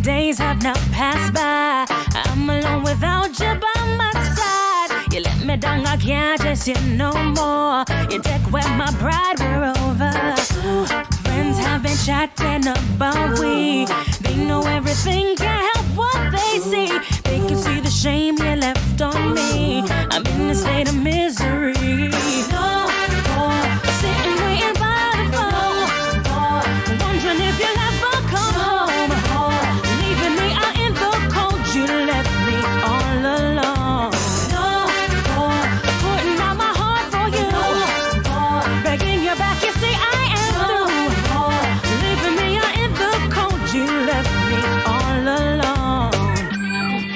Days have now passed by. I'm alone without you by my side. You let me down, I can't just you no more. You deck where my pride were over. Friends have been chatting about we. They know everything, can't help what they see. They can see the shame you left on me. I'm in a state of misery. No more sitting waiting by the phone, wondering if you'll ever come home. You left me all alone. No more putting out my heart for you. Begging you back, you see I am through. Leaving me out in the cold. You left me all alone.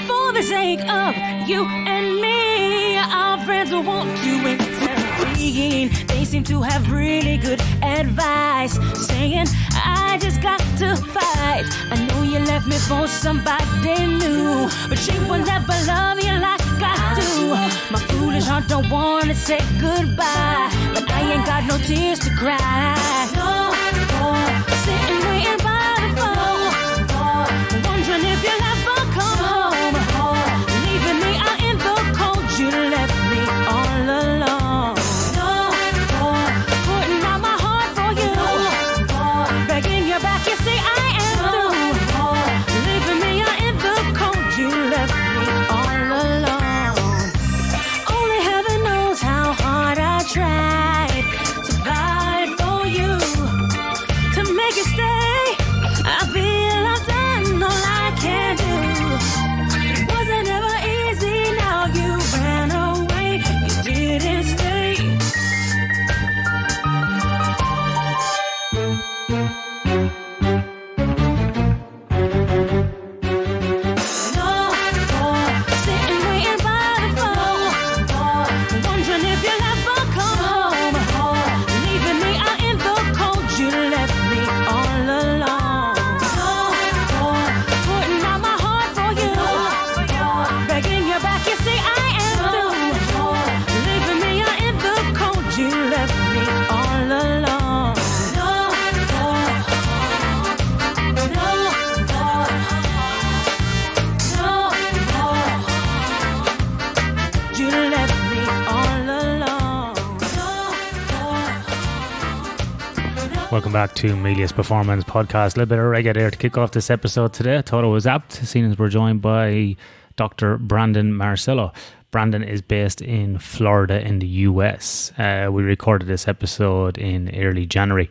For the sake of you and me, our friends will want to intervene. They seem to have really good advice, saying I just got to fight. I know you left me for somebody new, but she will never love you like I do. My foolish heart don't want to say goodbye, but I ain't got no tears to cry. No more sitting waiting by the phone, wondering if you'll ever come home. Leaving me out in the cold. You left me all alone. No more putting out my heart for you. Begging you back, you see I am through. Leaving me out in the cold. You left me all alone. Only heaven knows how hard I tried to fight for you, to make you stay. I feel I've done all I can do. It wasn't ever easy, now you ran away. You didn't stay. Welcome back to Melius Performance Podcast. A little bit of reggae there to kick off this episode today. I thought it was apt, seeing as we're joined by Dr. Brandon Marcello. Brandon is based in Florida in the US. We recorded this episode in early January.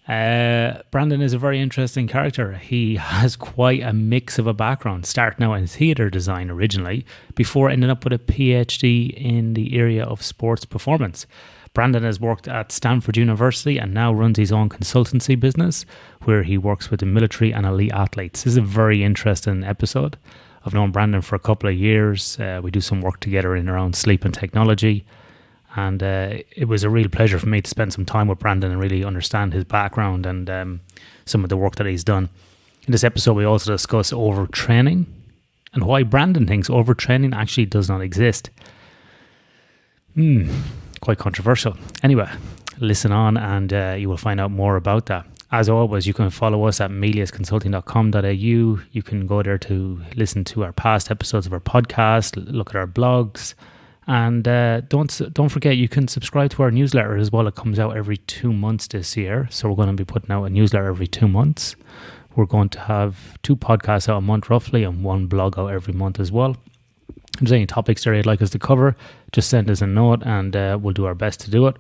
Brandon is a very interesting character. He has quite a mix of a background, starting out in theatre design originally, before ending up with a PhD in the area of sports performance. Brandon has worked at Stanford University and now runs his own consultancy business where he works with the military and elite athletes. This is a very interesting episode. I've known Brandon for a couple of years. We do some work together in around sleep and technology. And it was a real pleasure for me to spend some time with Brandon and really understand his background and some of the work that he's done. In this episode, we also discuss overtraining and why Brandon thinks overtraining actually does not exist. Quite controversial. Anyway, listen on and you will find out more about that. As always, you can follow us at meliusconsulting.com.au. You can go there to listen to our past episodes of our podcast, look at our blogs, and don't forget you can subscribe to our newsletter as well. It comes out every 2 months this year, so we're going to be putting out a newsletter every 2 months. We're going to have 2 podcasts out a month roughly and 1 blog out every month as well. If there's any topics there you'd like us to cover, just send us a note and we'll do our best to do it.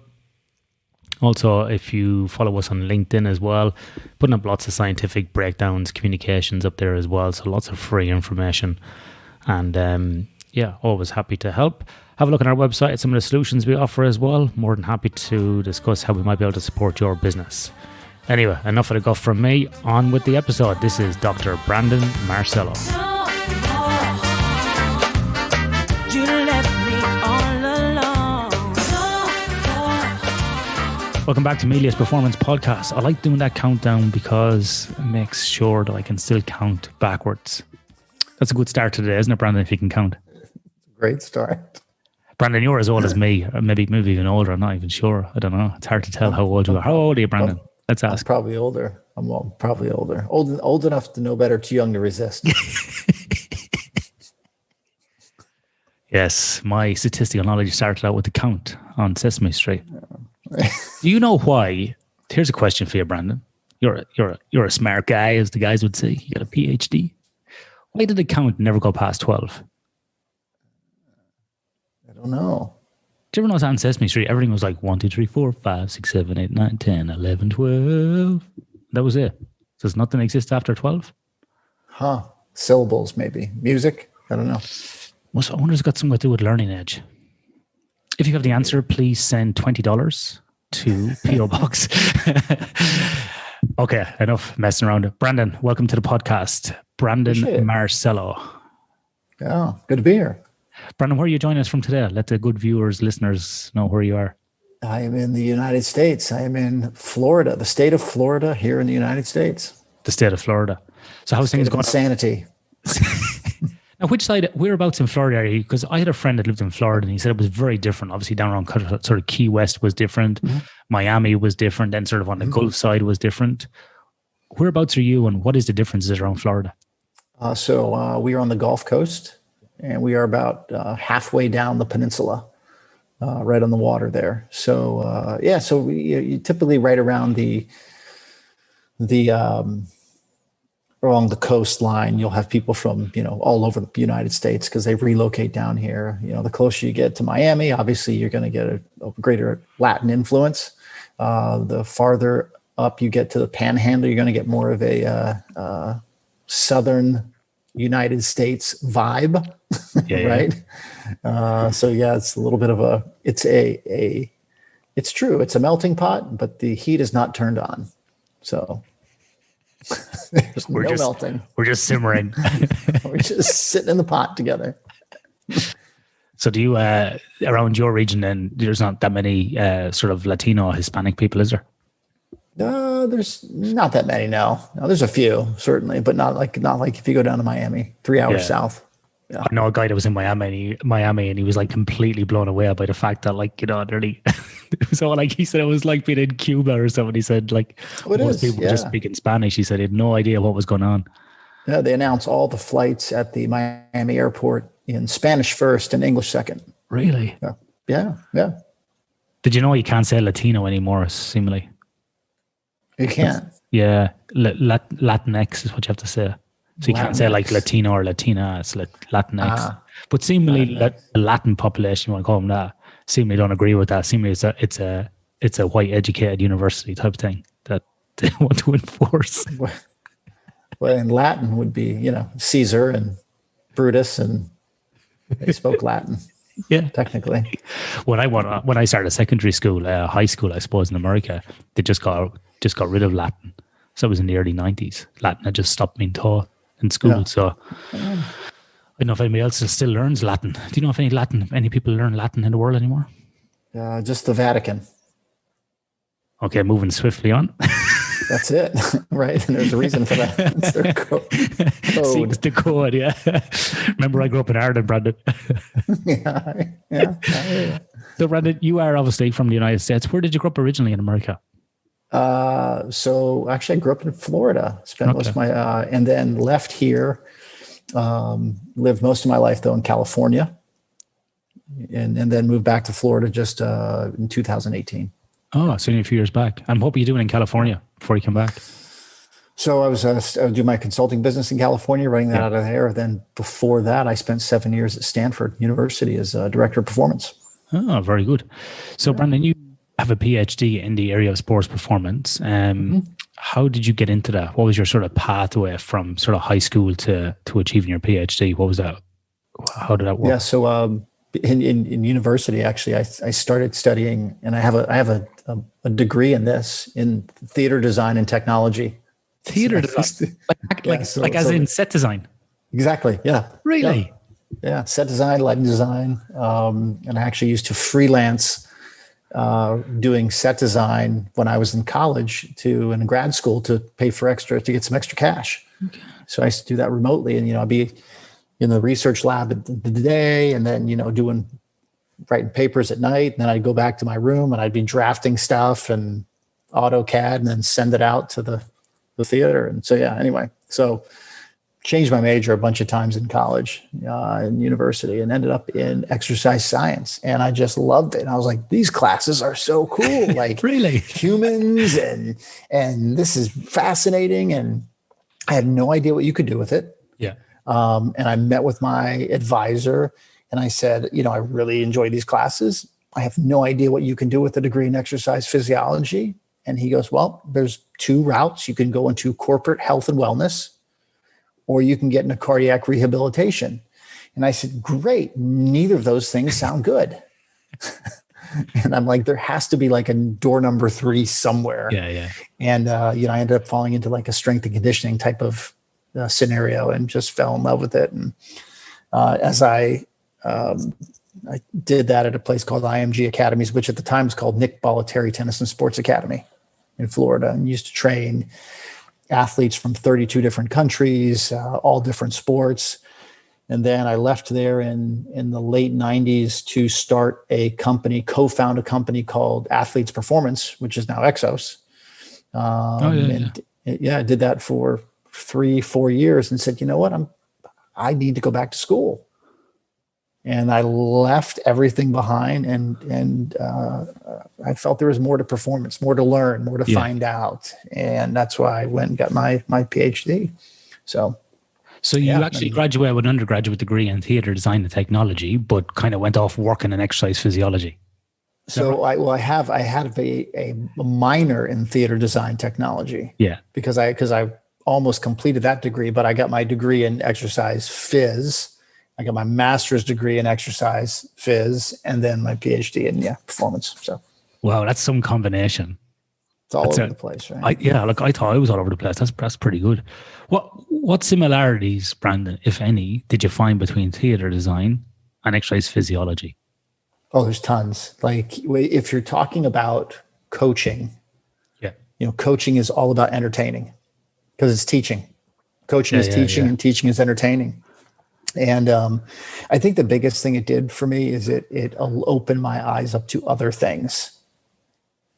Also, if you follow us on LinkedIn as well, putting up lots of scientific breakdowns, communications up there as well, so lots of free information. And always happy to help. Have a look on our website at some of the solutions we offer as well. More than happy to discuss how we might be able to support your business. Anyway, enough of the guff from me. On with the episode. This is Dr. Brandon Marcello. You left me Welcome back to Melius Performance Podcast. I like doing that countdown because it makes sure that I can still count backwards. That's a good start today, isn't it, Brandon, if you can count? Great start. Brandon, you're as old as me, or maybe even older. I'm not even sure. I don't know. It's hard to tell how old you are. How old are you, Brandon? Let's ask. I'm probably older. Probably older. Old enough to know better, too young to resist. Yes, my statistical knowledge started out with the count on Sesame Street. Do you know why? Here's a question for you, Brandon. You're a smart guy, as the guys would say. You got a PhD. Why did the count never go past 12? I don't know. Do you ever notice on Sesame Street, everything was like 1, 2, 3, 4, 5, 6, 7, 8, 9, 10, 11, 12. That was it. Does nothing exist after 12? Huh. Syllables, maybe. Music? I don't know. I wonder if it's got something to do with Learning Edge. If you have the answer, please send $20 to P.O. Box. Okay, enough messing around. Brandon, welcome to the podcast. Brandon Marcello. Yeah, good to be here. Brandon, where are you joining us from today? Let the good viewers, listeners know where you are. I am in the United States. I am in Florida, the state of Florida here in the United States. The state of Florida. So how's things going? Insanity. Now, whereabouts in Florida are you? Because I had a friend that lived in Florida and he said it was very different. Obviously, down around sort of Key West was different. Mm-hmm. Miami was different. Then sort of on the Gulf side was different. Whereabouts are you and what is the differences around Florida? So we are on the Gulf Coast and we are about halfway down the peninsula, right on the water there. So, so you typically right around along the coastline, you'll have people from, all over the United States because they relocate down here. The closer you get to Miami, obviously you're going to get a greater Latin influence. The farther up you get to the Panhandle, you're going to get more of a southern United States vibe, right? It's a little bit of it's true. It's a melting pot, but the heat is not turned on. So there's melting. We're just simmering. We're just sitting in the pot together. So do you, around your region then, there's not that many sort of Latino or Hispanic people, is there? There's not that many, no. There's a few, certainly, but not like if you go down to Miami, 3 hours south. Yeah. I know a guy that was in Miami, and he was like completely blown away by the fact that nearly so like he said it was like being in Cuba or something. He said most people were just speaking Spanish. He said he had no idea what was going on. Yeah, they announce all the flights at the Miami airport in Spanish first and English second. Really? Yeah. Did you know you can't say Latino anymore, seemingly? You can't? Yeah. Latinx is what you have to say. So you can't say like Latino or Latina, it's Latinx. But seemingly the Latin population, you want to call them that, seemingly don't agree with that. Seemingly it's a white educated university type thing that they want to enforce. Well, in Latin would be, Caesar and Brutus, and they spoke Latin. Yeah, technically. When I started secondary school, high school, I suppose in America, they just got rid of Latin. So it was in the early 90s. Latin had just stopped being taught in school. Yeah. So I don't know if anybody else still learns Latin. Do you know if any people learn Latin in the world anymore? Just the Vatican. Okay, moving swiftly on. That's it, right? And there's a reason for that. It's their code. See, it's the code, yeah. Remember, I grew up in Ireland, Brandon. Yeah. So, Brandon, you are obviously from the United States. Where did you grow up originally in America? So actually I grew up in Florida, spent most of my, and then left here, lived most of my life though in California and then moved back to Florida just, in 2018. Oh, so a few years back. And what were you doing in California before you came back? So I was, I do my consulting business in California, running that out of there. Then before that, I spent 7 years at Stanford University as a director of performance. Oh, very good. So Brandon, you have a PhD in the area of sports performance. How did you get into that? What was your sort of pathway from sort of high school to achieving your PhD? What was that? How did that work? Yeah, so in university, actually, I started studying, and I have a degree in this, in theater design and technology. Theater design? As in set design? Exactly, yeah. Really? Yeah, set design, lighting design. And I actually used to freelance doing set design when I was in college and in grad school to pay for to get some extra cash. Okay. So I used to do that remotely, and I'd be in the research lab at the day, and then writing papers at night. And then I'd go back to my room and I'd be drafting stuff and AutoCAD, and then send it out to the theater. And so anyway, changed my major a bunch of times in college, in university, and ended up in exercise science. And I just loved it. And I was like, these classes are so cool. Like really humans and this is fascinating. And I had no idea what you could do with it. Yeah. And I met with my advisor and I said, I really enjoy these classes. I have no idea what you can do with a degree in exercise physiology. And he goes, well, there's two routes. You can go into corporate health and wellness, or you can get into cardiac rehabilitation. And I said, great. Neither of those things sound good. And I'm like, there has to be like a door number 3 somewhere. Yeah. And, I ended up falling into like a strength and conditioning type of scenario and just fell in love with it. And as I did that at a place called IMG Academies, which at the time was called Nick Bollettieri Tennis and Sports Academy in Florida, and used to train athletes from 32 different countries, all different sports. And then I left there in the late 90s to start co-found a company called Athletes Performance, which is now Exos. I did that for 3-4 years and said, you know what, I need to go back to school. And I left everything behind, and I felt there was more to performance, more to learn, more to find out. And that's why I went and got my PhD. So you actually graduated with an undergraduate degree in theater design and technology, but kind of went off working in exercise physiology. So I had a minor in theater design technology. Yeah. Because I almost completed that degree, but I got my degree in exercise phys. I got my master's degree in exercise phys, and then my PhD in performance. So, wow, that's some combination. It's all over the place, right? I thought I was all over the place. That's pretty good. What similarities, Brandon, if any, did you find between theater design and exercise physiology? Oh, there's tons. Like if you're talking about coaching, coaching is all about entertaining because it's teaching. Coaching is teaching, and teaching is entertaining. And I think the biggest thing it did for me is it opened my eyes up to other things,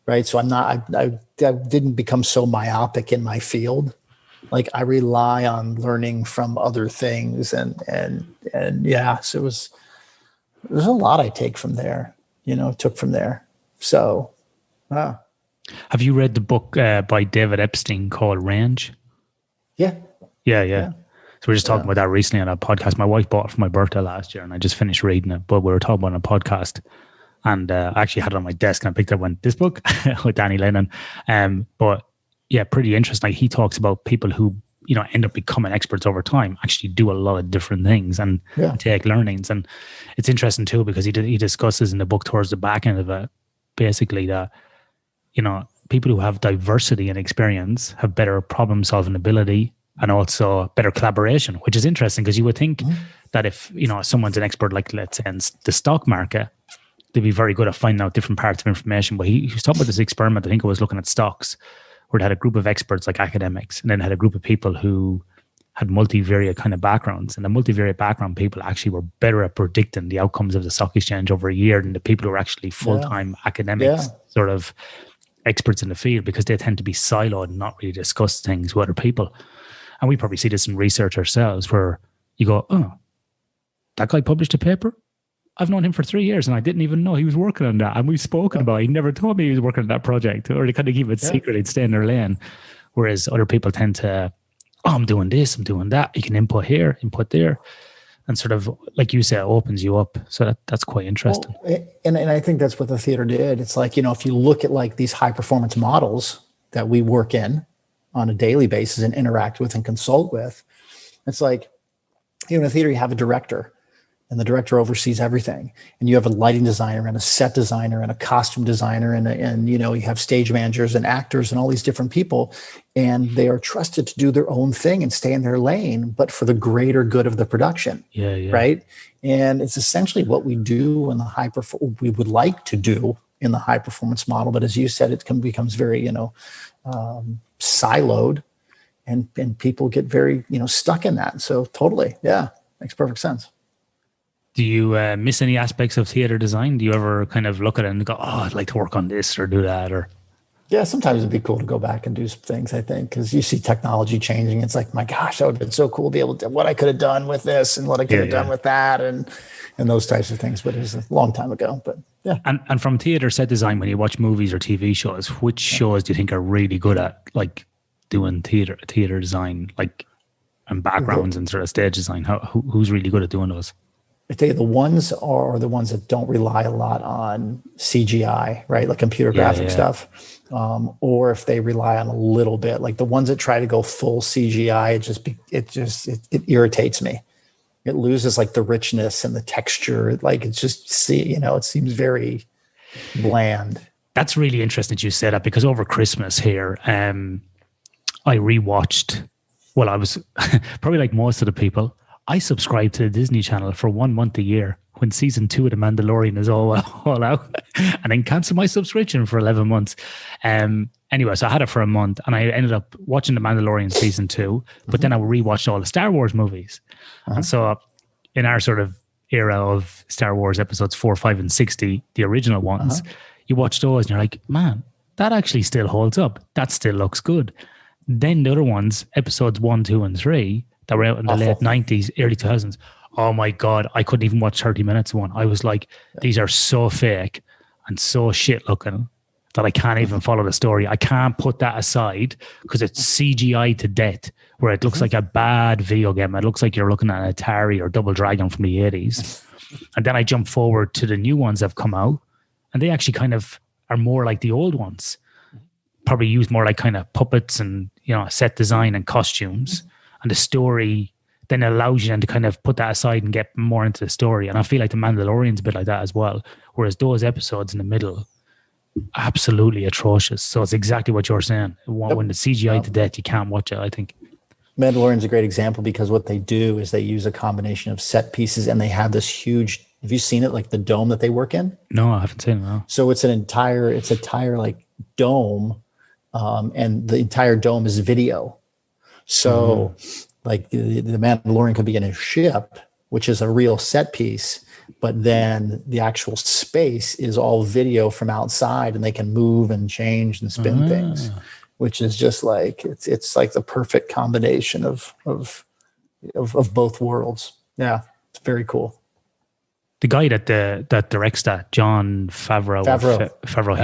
right? So I didn't become so myopic in my field. Like I rely on learning from other things, and so there's a lot I took from there. So, have you read the book by David Epstein called Range? Yeah. So we were just talking about that recently on a podcast. My wife bought it for my birthday last year, and I just finished reading it. But we were talking about it on a podcast, and I actually had it on my desk, and I picked up this book with Danny Lennon. But yeah, pretty interesting. Like he talks about people who end up becoming experts over time, actually do a lot of different things and take learnings. And it's interesting too because he discusses in the book towards the back end of it, basically that people who have diversity and experience have better problem solving ability. And also better collaboration, which is interesting because you would think that if someone's an expert, like let's say in the stock market, they'd be very good at finding out different parts of information. But he was talking about this experiment. I think it was looking at stocks, where they had a group of experts like academics, and then had a group of people who had multivariate kind of backgrounds. And the multivariate background people actually were better at predicting the outcomes of the stock exchange over a year than the people who were actually full-time academics, sort of experts in the field, because they tend to be siloed and not really discuss things with other people. And we probably see this in research ourselves where you go, oh, that guy published a paper? I've known him for 3 years and I didn't even know he was working on that. And we've spoken about it. He never told me he was working on that project, or they kind of keep it secret and stay in their lane. Whereas other people tend to, I'm doing this, I'm doing that. You can input here, input there. And sort of, like you say, it opens you up. So that's quite interesting. Well, and I think that's what the theater did. It's like, if you look at like these high performance models that we work in on a daily basis and interact with and consult with, it's like, in a theater, you have a director, and the director oversees everything. And you have a lighting designer and a set designer and a costume designer and you have stage managers and actors and all these different people, and they are trusted to do their own thing and stay in their lane, but for the greater good of the production. Right. And it's essentially what we do in the we would like to do in the high performance model. But as you said, it becomes very, siloed, and people get very, stuck in that. So totally. Yeah. Makes perfect sense. Do you miss any aspects of theater design? Do you ever kind of look at it and go, oh, I'd like to work on this or do that? Or yeah, sometimes it'd be cool to go back and do some things, I think, because you see technology changing. It's like, my gosh, that would have been so cool to be able to, what I could have done with this and what I could have done with that and those types of things. But it was a long time ago. But yeah. And from theater set design, when you watch movies or TV shows, which shows do you think are really good at like doing theater design, like and backgrounds and sort of stage design? Who's really good at doing those? I tell you, the ones are the ones that don't rely a lot on CGI, right? Like computer graphic stuff. Or if they rely on a little bit, like the ones that try to go full CGI, it irritates me. It loses like the richness and the texture. Like it's just, it seems very bland. That's really interesting that you said that, because over Christmas here, I rewatched, well, I was probably like most of the people, I subscribed to the Disney Channel for 1 month a year when season 2 of The Mandalorian is all out, and then cancel my subscription for 11 months. Anyway, so I had it for a month, and I ended up watching The Mandalorian season 2, but then I rewatched all the Star Wars movies. And so in our sort of era of Star Wars episodes 4, 5, and 60, the original ones, you watch those and you're like, man, that actually still holds up. That still looks good. Then the other ones, episodes 1, 2, and 3, that were out in the late 90s, early 2000s. Oh my God, I couldn't even watch 30 minutes of one. I was like, these are so fake and so shit looking that I can't even follow the story. I can't put that aside because it's CGI to death, where it looks like a bad video game. It looks like you're looking at an Atari or Double Dragon from the 80s. And then I jump forward to the new ones that have come out, and they actually kind of are more like the old ones. Probably use more like kind of puppets and, set design and costumes. And the story then allows you then to kind of put that aside and get more into the story. And I feel like The Mandalorian's a bit like that as well. Whereas those episodes in the middle, absolutely atrocious. So it's exactly what you're saying. When the CGI to death, you can't watch it, I think. Mandalorian's a great example, because what they do is they use a combination of set pieces, and they have this huge, have you seen it, like the dome that they work in? No, I haven't seen it, no. So it's an entire like dome, and the entire dome is video. So like the Mandalorian could be in a ship, which is a real set piece, but then the actual space is all video from outside, and they can move and change and spin things, which is just like, it's like the perfect combination of both worlds. Yeah. It's very cool. The guy that directs that, Jon Favreau,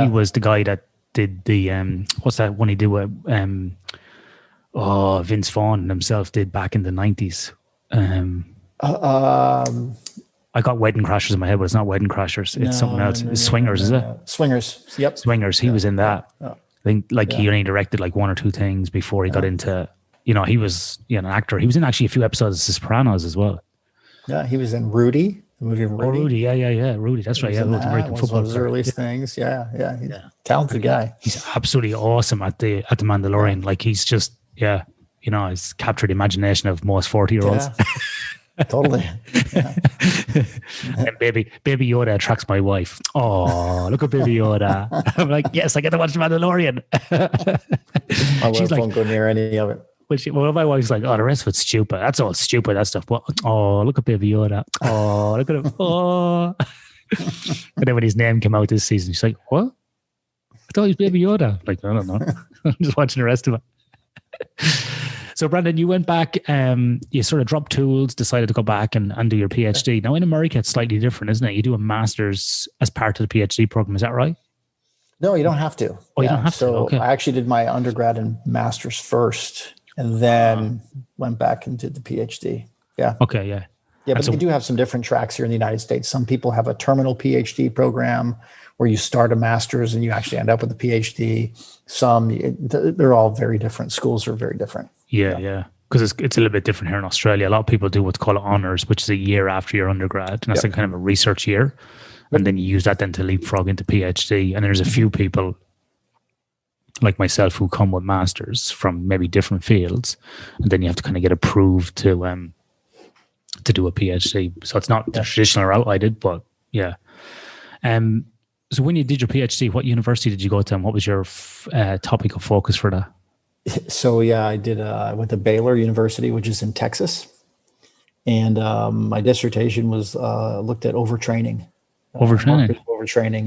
he was the guy that did the, what's that one he did with, Vince Vaughn himself did back in the 90s. I got Wedding Crashers in my head, but it's not Wedding Crashers. It's something else. It's Swingers, is it? Swingers. Yep. Swingers. He was in that. I think he only directed like 1 or 2 things before he got into, he was an actor. He was in actually a few episodes of The Sopranos as well. Yeah, he was in Rudy, the movie Rudy. Oh, Rudy. Yeah. Rudy. That's right. Yeah, North American football. One of his earliest things. Yeah. He's a talented guy. He's absolutely awesome at the Mandalorian. Yeah. Like he's just, he's captured the imagination of most 40-year-olds. Yeah. Totally. Yeah. And baby Yoda attracts my wife. Oh, look at baby Yoda. I'm like, yes, I get to watch The Mandalorian. My wife won't go near any of it. Well, my wife's like, oh, the rest of it's stupid. That's all stupid, that stuff. But, oh, look at baby Yoda. Oh, look at him. Oh. And then when his name came out this season, she's like, what? I thought he was baby Yoda. I'm like, I don't know. I'm just watching the rest of it. So, Brandon, you went back, you sort of dropped tools, decided to go back and do your PhD. Now, in America, it's slightly different, isn't it? You do a master's as part of the PhD program. Is that right? No, you don't have to. Oh, you don't have to? Okay. I actually did my undergrad and master's first, and then went back and did the PhD. Yeah. Okay, yeah. Yeah, but we do have some different tracks here in the United States. Some people have a terminal PhD program where you start a master's and you actually end up with a PhD. They're all very different. Schools are very different. Yeah. Because it's a little bit different here in Australia. A lot of people do what's called honors, which is a year after your undergrad. And that's like kind of a research year. And then you use that then to leapfrog into PhD. And there's a few people like myself who come with masters from maybe different fields. And then you have to kind of get approved to do a PhD. So it's not the traditional route I did, but yeah. So when you did your PhD, what university did you go to, and what was your topic of focus for that? So yeah, I went to Baylor University, which is in Texas. And my dissertation was looked at overtraining. Overtraining,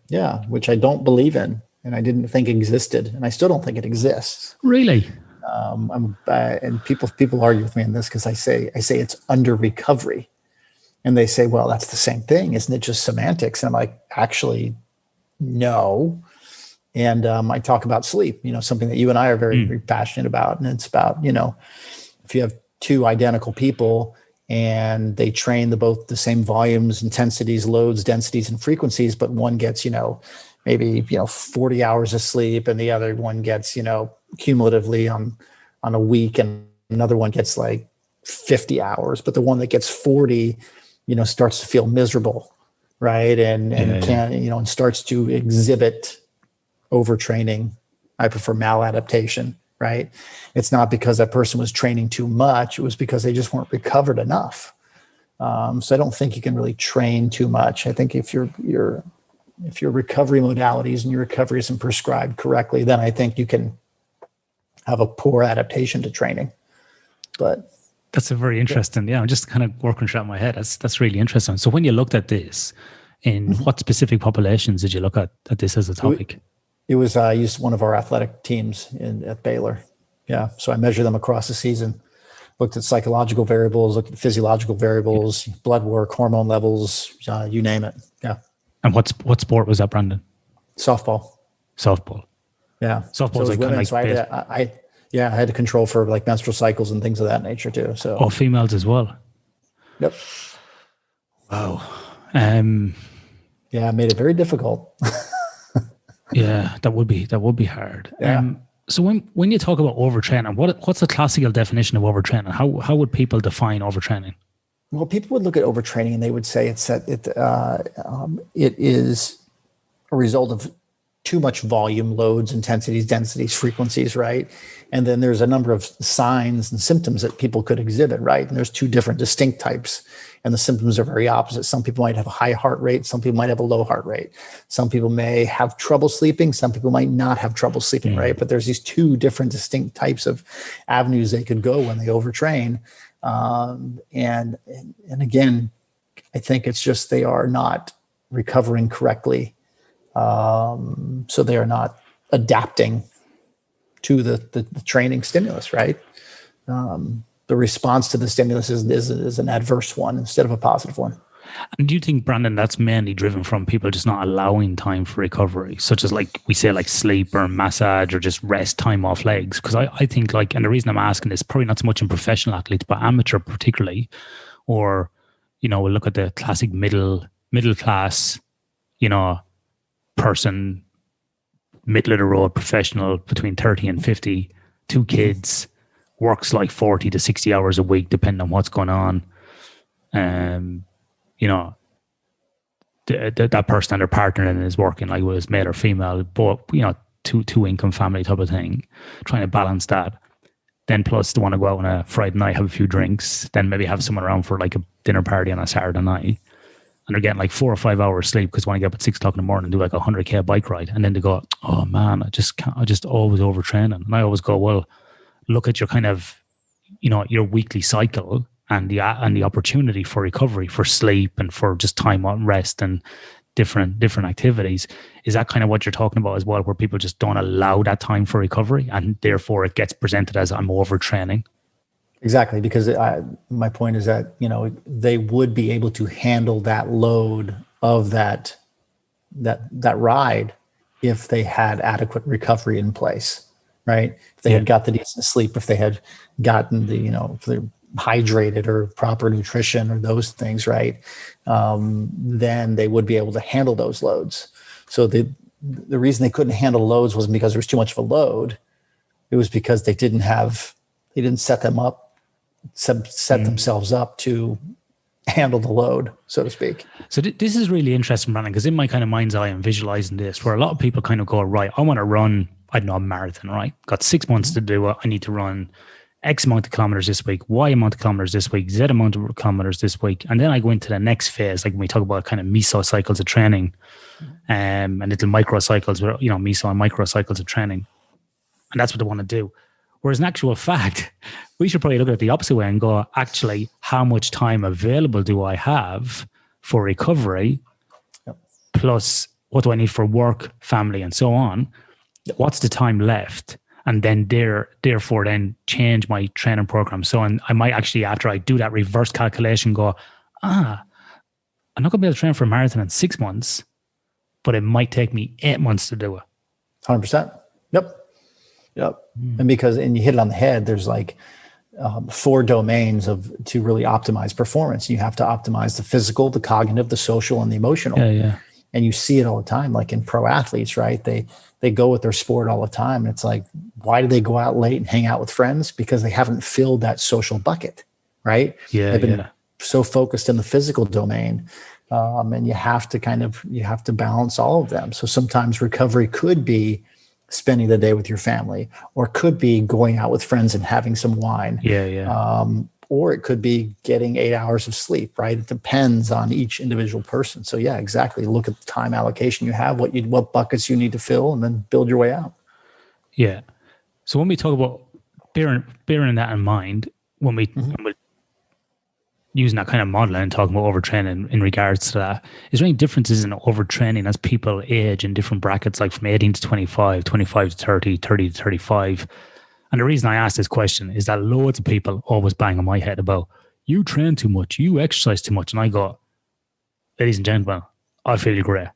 yeah, which I don't believe in, and I didn't think existed, and I still don't think it exists. Really? And people argue with me on this because I say it's under recovery, and they say, well, that's the same thing, isn't it? Just semantics. And I'm like, actually, no. And I talk about sleep, something that you and I are very, very passionate about, and it's about if you have two identical people and they train both the same volumes, intensities, loads, densities, and frequencies, but one gets, maybe 40 hours of sleep and the other one gets, cumulatively on a week, and another one gets like 50 hours, but the one that gets 40, starts to feel miserable, right? And and starts to exhibit overtraining. I prefer maladaptation. Right? It's not because that person was training too much. It was because they just weren't recovered enough. So I don't think you can really train too much. I think if your recovery modalities and your recovery isn't prescribed correctly, then I think you can have a poor adaptation to training. But that's a very interesting. Yeah, I'm just kind of working through my head. That's really interesting. So when you looked at this, in what specific populations did you look at this as a topic? It was I used one of our athletic teams at Baylor. Yeah. So I measured them across the season, looked at psychological variables, looked at physiological variables, blood work, hormone levels, you name it. Yeah. And what sport was that, Brandon? Softball. Yeah. Softball is like women, so I had to control for like menstrual cycles and things of that nature too. So females as well. Yep. Wow. Yeah, it made it very difficult. Yeah, that would be hard. Yeah. So when you talk about overtraining, what's the classical definition of overtraining? How would people define overtraining? Well, people would look at overtraining and they would say it is a result of too much volume, loads, intensities, densities, frequencies, right? And then there's a number of signs and symptoms that people could exhibit, right? And there's two different distinct types, and the symptoms are very opposite. Some people might have a high heart rate. Some people might have a low heart rate. Some people may have trouble sleeping. Some people might not have trouble sleeping, right? But there's these two different distinct types of avenues they could go when they overtrain. And again, I think it's just they are not recovering correctly. So they are not adapting to the training stimulus, right? The response to the stimulus is an adverse one instead of a positive one. And do you think, Brandon, that's mainly driven from people just not allowing time for recovery, such as like we say, like sleep or massage or just rest, time off legs? Because I think and the reason I'm asking is probably not so much in professional athletes, but amateur particularly, or, we'll look at the classic middle class, person, middle of the road professional between 30 and 50, 2 kids, works like 40 to 60 hours a week, depending on what's going on. That person and their partner then is working like whether it's male or female, but two income family type of thing, trying to balance that. Then plus they want to go out on a Friday night, have a few drinks, then maybe have someone around for like a dinner party on a Saturday night. And they're getting like 4 or 5 hours sleep because when I get up at 6 o'clock in the morning and do like 100K bike ride, and then they go, oh man, I just always overtraining. And I always go, well, look at your kind of, your weekly cycle and the opportunity for recovery, for sleep and for just time on rest and different activities. Is that kind of what you're talking about as well, where people just don't allow that time for recovery and therefore it gets presented as I'm overtraining? Exactly, because my point is that they would be able to handle that load of that ride if they had adequate recovery in place, right? If they had got the decent sleep, if they had gotten if they're hydrated or proper nutrition or those things, right? Then they would be able to handle those loads. So the reason they couldn't handle loads wasn't because there was too much of a load. It was because they didn't set themselves up to handle the load, so to speak. So this is really interesting, Brandon, because in my kind of mind's eye, I'm visualizing this, where a lot of people kind of go, right, I want to run, I don't know, a marathon, right? Got 6 months to do it. I need to run X amount of kilometers this week, Y amount of kilometers this week, Z amount of kilometers this week. And then I go into the next phase, like when we talk about kind of mesocycles of training, and little microcycles, meso and microcycles of training. And that's what they want to do. Whereas in actual fact, we should probably look at it the opposite way and go, actually, how much time available do I have for recovery? Yep. Plus, what do I need for work, family, and so on? Yep. What's the time left? And then therefore then change my training program. So I might actually, after I do that reverse calculation, go, I'm not going to be able to train for a marathon in 6 months, but it might take me 8 months to do it. 100%. Yep. And you hit it on the head, there's like 4 domains to really optimize performance. You have to optimize the physical, the cognitive, the social, and the emotional. Yeah. And you see it all the time, like in pro athletes, right? They go with their sport all the time. And it's like, why do they go out late and hang out with friends? Because they haven't filled that social bucket, right? Yeah. They've been so focused in the physical domain. And you have to balance all of them. So sometimes recovery could be spending the day with your family, or could be going out with friends and having some wine. Or it could be getting 8 hours of sleep, right? It depends on each individual person. So yeah, exactly. Look at the time allocation you have, what buckets you need to fill, and then build your way out. Yeah. So when we talk about bearing that in mind, when we're using that kind of model and talking about overtraining in regards to that, is there any differences in overtraining as people age in different brackets, like from 18 to 25, 25 to 30, 30 to 35? And the reason I ask this question is that loads of people always bang on my head about, you train too much, you exercise too much. And I go, ladies and gentlemen, I feel great.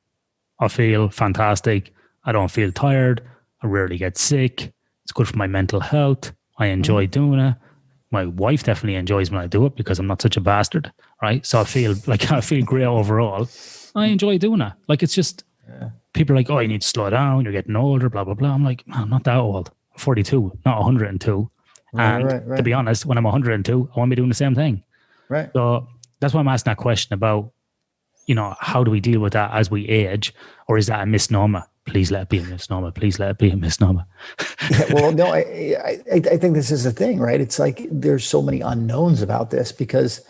I feel fantastic. I don't feel tired. I rarely get sick. It's good for my mental health. I enjoy doing it. My wife definitely enjoys when I do it because I'm not such a bastard, right? So I feel great overall. I enjoy doing it. Like, it's just, people are like, oh, you need to slow down. You're getting older, blah, blah, blah. I'm like, man, I'm not that old. 42, not 102. And to be honest, when I'm 102, I want to be doing the same thing. Right. So that's why I'm asking that question about, how do we deal with that as we age? Or is that a misnomer? Please let it be a misnomer. Please let it be a misnomer. Well, no, I think this is the thing, right? It's like there's so many unknowns about this because,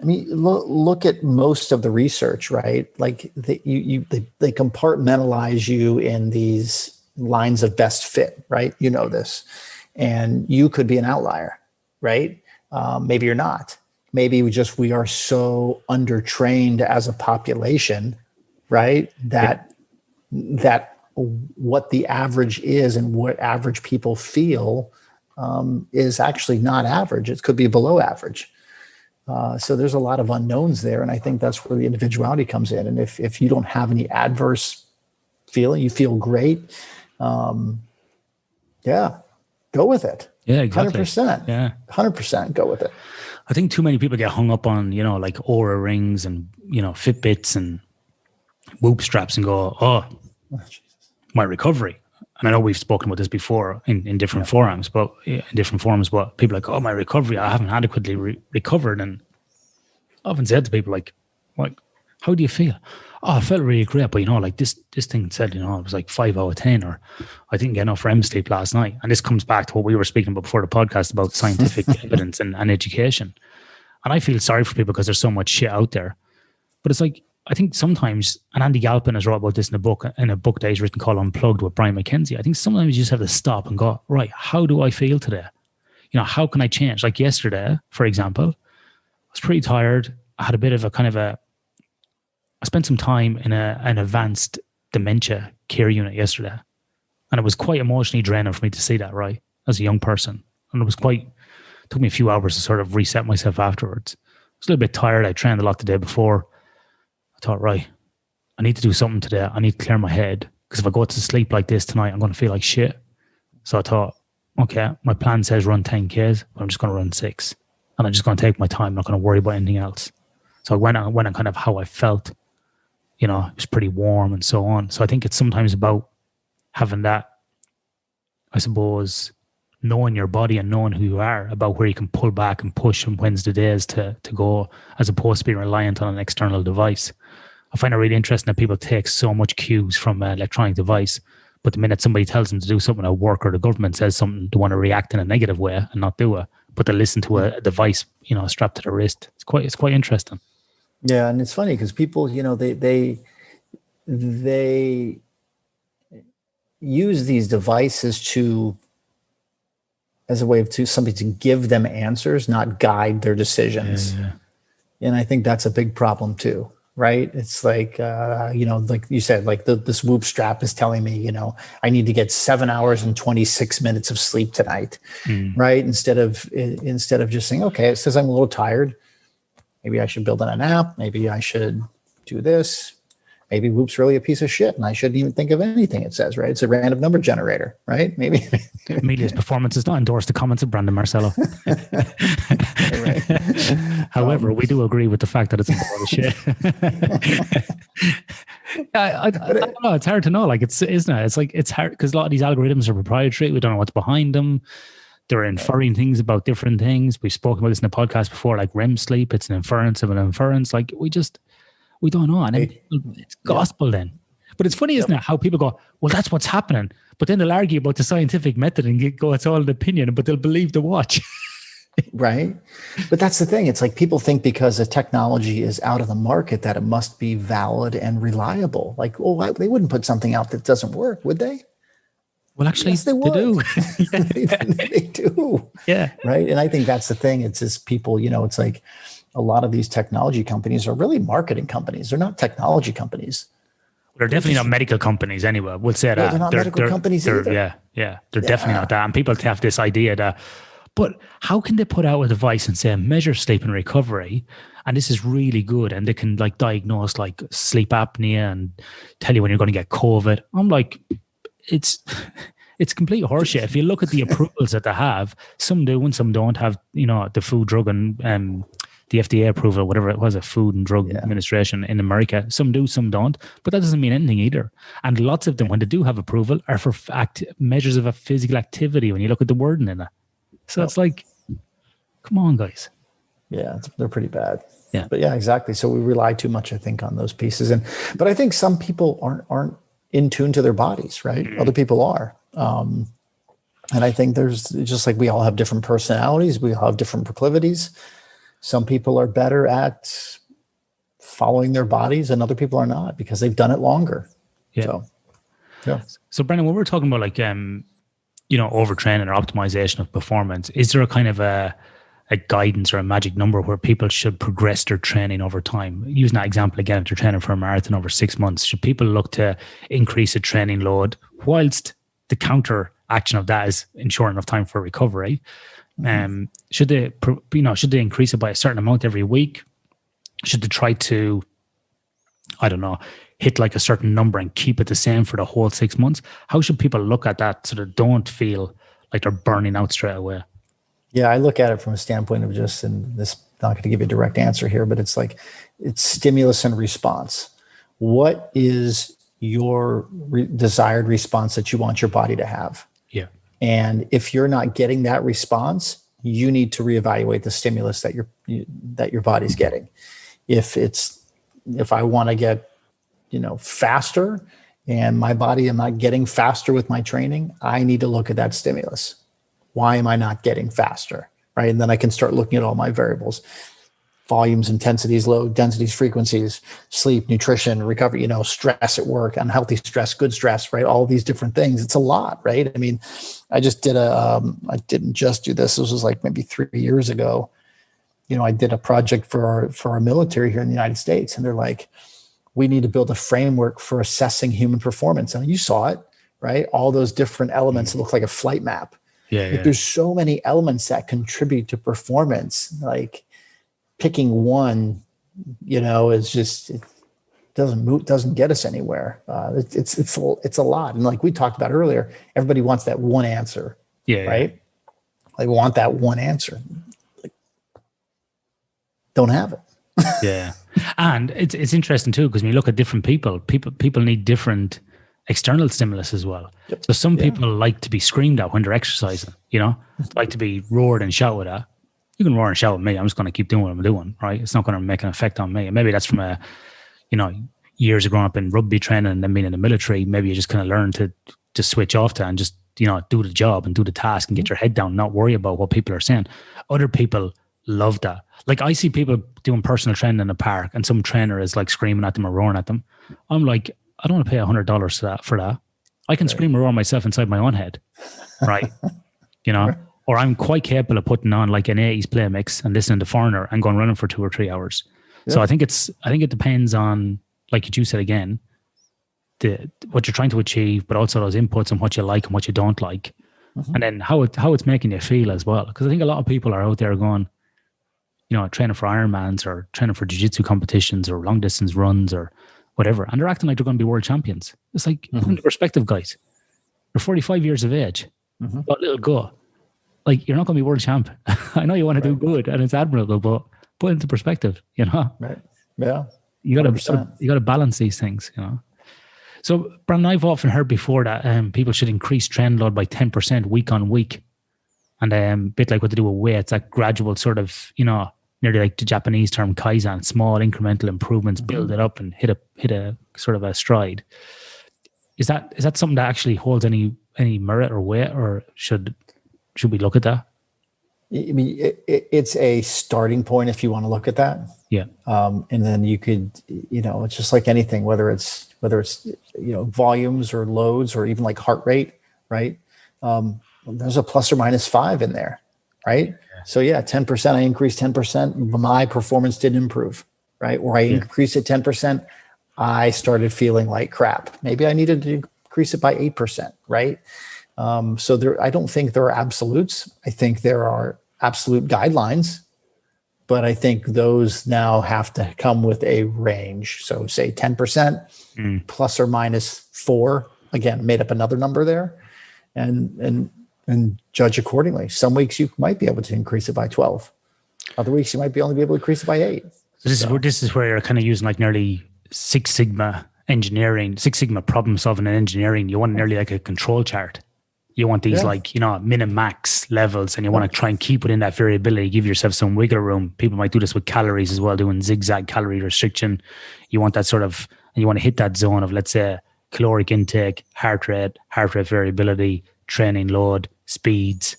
I mean, look at most of the research, right? Like they compartmentalize you in these lines of best fit, right? You know this, and you could be an outlier, right? Maybe you're not. Maybe we are so undertrained as a population, right? That what the average is and what average people feel is actually not average. It could be below average. So there's a lot of unknowns there, and I think that's where the individuality comes in. And if you don't have any adverse feeling, you feel great. Go with it. Yeah, exactly. 100%. Yeah. 100% go with it. I think too many people get hung up on, like Oura rings and, Fitbits and Whoop straps and go, my recovery. And I know we've spoken about this before in different forums, but people are like, oh, my recovery, I haven't adequately recovered. And I often said to people like, how do you feel? Oh, I felt really great, but like this thing said, it was like 5 out of 10, or I didn't get enough REM sleep last night. And this comes back to what we were speaking about before the podcast about scientific evidence and education. And I feel sorry for people because there's so much shit out there. But it's like, I think sometimes, and Andy Galpin has wrote about this in a book that he's written called Unplugged with Brian McKenzie. I think sometimes you just have to stop and go, right, how do I feel today? How can I change? Like yesterday, for example, I was pretty tired. I had a bit of I spent some time in an advanced dementia care unit yesterday. And it was quite emotionally draining for me to see that, right, as a young person. And it took me a few hours to sort of reset myself afterwards. I was a little bit tired. I trained a lot the day before. I thought, right, I need to do something today. I need to clear my head. Because if I go to sleep like this tonight, I'm going to feel like shit. So I thought, okay, my plan says run 10Ks, but I'm just going to run 6. And I'm just going to take my time. I'm not going to worry about anything else. So I went on kind of how I felt. It was pretty warm and so on. So I think it's sometimes about having that, I suppose, knowing your body and knowing who you are, about where you can pull back and push and when's the days to go, as opposed to being reliant on an external device. I find it really interesting that people take so much cues from an electronic device, But the minute somebody tells them to do something at work or the government says something, they want to react in a negative way and not do it. But they listen to a device, strapped to their wrist. It's quite interesting. Yeah, and it's funny because people, they use these devices as a way of somebody to give them answers, not guide their decisions. Yeah. And I think that's a big problem too, right? It's like, like you said, like this Whoop strap is telling me, I need to get 7 hours and 26 minutes of sleep tonight, right? Instead of just saying, okay, it says I'm a little tired. Maybe I should build in an app. Maybe I should do this. Maybe Whoop's really a piece of shit and I shouldn't even think of anything it says, right? It's a random number generator, right? Maybe. Media's performance does not endorse the comments of Brandon Marcello. Right. However, we do agree with the fact that it's a lot of shit. I don't know. It's hard to know. Like, isn't it? It's like, it's hard because a lot of these algorithms are proprietary. We don't know what's behind them. They're inferring things about different things. We've spoken about this in the podcast before, like REM sleep. It's an inference of an inference. Like, we don't know. And it's gospel then. But it's funny, isn't it, how people go, well, that's what's happening. But then they'll argue about the scientific method and go, it's all an opinion, but they'll believe the watch. Right. But that's the thing. It's like people think because a technology is out of the market that it must be valid and reliable. Like, oh, they wouldn't put something out that doesn't work, would they? Well, actually, yes, they do. They do. Yeah. Right. And I think that's the thing. It's just people, it's like a lot of these technology companies are really marketing companies. They're not technology companies. They're definitely not medical companies anyway. We'll say that. They're not medical companies either. Yeah. They're definitely not that. And people have this idea that, but how can they put out a device and say measure sleep and recovery, and this is really good, and they can like diagnose like sleep apnea and tell you when you're going to get COVID? I'm like, it's complete horseshit. If you look at the approvals that they have, some do and some don't have, the Food, Drug and the FDA approval, whatever it was, a Food and Drug Administration in America. Some do, some don't, but that doesn't mean anything either. And lots of them, when they do have approval, are for measures of a physical activity when you look at the wording in it. So it's like, come on, guys. Yeah, they're pretty bad. Yeah. But yeah, exactly. So we rely too much, I think, on those pieces. But I think some people aren't in tune to their bodies, right? Mm-hmm. Other people are. And I think there's just like we all have different personalities. We all have different proclivities. Some people are better at following their bodies and other people are not because they've done it longer. Yeah. So Brendan, when we're talking about like, overtraining or optimization of performance, is there a kind of a guidance or a magic number where people should progress their training over time? Using that example again, if they're training for a marathon over 6 months, should people look to increase the training load whilst the counter action of that is ensuring enough time for recovery? Should they increase it by a certain amount every week? Should they try to, I don't know, hit like a certain number and keep it the same for the whole 6 months? How should people look at that so they don't feel like they're burning out straight away? Yeah, I look at it from a standpoint of just, and this, not going to give you a direct answer here, but it's like, it's stimulus and response. What is your desired response that you want your body to have? Yeah. And if you're not getting that response, you need to reevaluate the stimulus that your body's getting. If I want to get, faster and my body, I'm not getting faster with my training, I need to look at that stimulus. Why am I not getting faster? Right. And then I can start looking at all my variables: volumes, intensities, load, densities, frequencies, sleep, nutrition, recovery, stress at work, unhealthy stress, good stress, right? All these different things. It's a lot, right? I mean, I just did I didn't just do this. This was like maybe 3 years ago. I did a project for our military here in the United States. And they're like, we need to build a framework for assessing human performance. And you saw it, right? All those different elements. It looked like a flight map. Yeah. There's so many elements that contribute to performance. Like picking one, is just, it doesn't get us anywhere. It's a lot. And like we talked about earlier, everybody wants that one answer. Yeah. Right. They want that one answer. Like, don't have it. Yeah. And it's interesting too, because when you look at different people need different external stimulus as well. Yep. So some people like to be screamed at when they're exercising, like to be roared and shouted at. You can roar and shout at me. I'm just going to keep doing what I'm doing, right? It's not going to make an effect on me. And maybe that's from a, you years of growing up in rugby training and then being in the military, maybe you just kind of learn to switch off to and just, do the job and do the task and get your head down, not worry about what people are saying. Other people love that. Like I see people doing personal training in a park and some trainer is like screaming at them or roaring at them. I'm like, I don't want to pay $100 for that. I can scream or roar myself inside my own head. Right. Or I'm quite capable of putting on like an 80s play mix and listening to Foreigner and going running for 2 or 3 hours. Yeah. So I think it depends on, like you said again, what you're trying to achieve, but also those inputs and what you like and what you don't like. Mm-hmm. And then how it's making you feel as well. Because I think a lot of people are out there going, training for Ironmans or training for jiu-jitsu competitions or long distance runs or whatever. And they're acting like they're going to be world champions. It's like, put into perspective, guys. You're 45 years of age. What little go. Like, you're not going to be world champ. I know you want to do good and it's admirable, but put it into perspective, Right. Yeah. You got to balance these things, So, Brandon, I've often heard before that people should increase trend load by 10% week on week. And a bit like what they do with weights, that gradual sort of, nearly like the Japanese term Kaizen, small incremental improvements, build it up and hit a sort of a stride. Is that something that actually holds any merit or weight, or should we look at that? I mean, it's a starting point if you want to look at that. Yeah. And then you could, it's just like anything, whether it's volumes or loads or even like heart rate, right? There's a plus or minus 5 in there, right? Yeah. So 10%, I increased 10%, my performance didn't improve, right? Or I increased it 10%, I started feeling like crap. Maybe I needed to increase it by 8%, right? So I don't think there are absolutes. I think there are absolute guidelines, but I think those now have to come with a range. So say 10% plus or minus 4, again, made up another number there and judge accordingly. Some weeks you might be able to increase it by 12. Other weeks you might only be able to increase it by 8. So this is where you're kind of using like nearly Six Sigma problem solving and engineering. You want nearly like a control chart. You want these min and max levels, and you want to try and keep within that variability, give yourself some wiggle room. People might do this with calories as well, doing zigzag calorie restriction. You want that sort of, and you want to hit that zone of, let's say, caloric intake, heart rate variability, training load, speeds.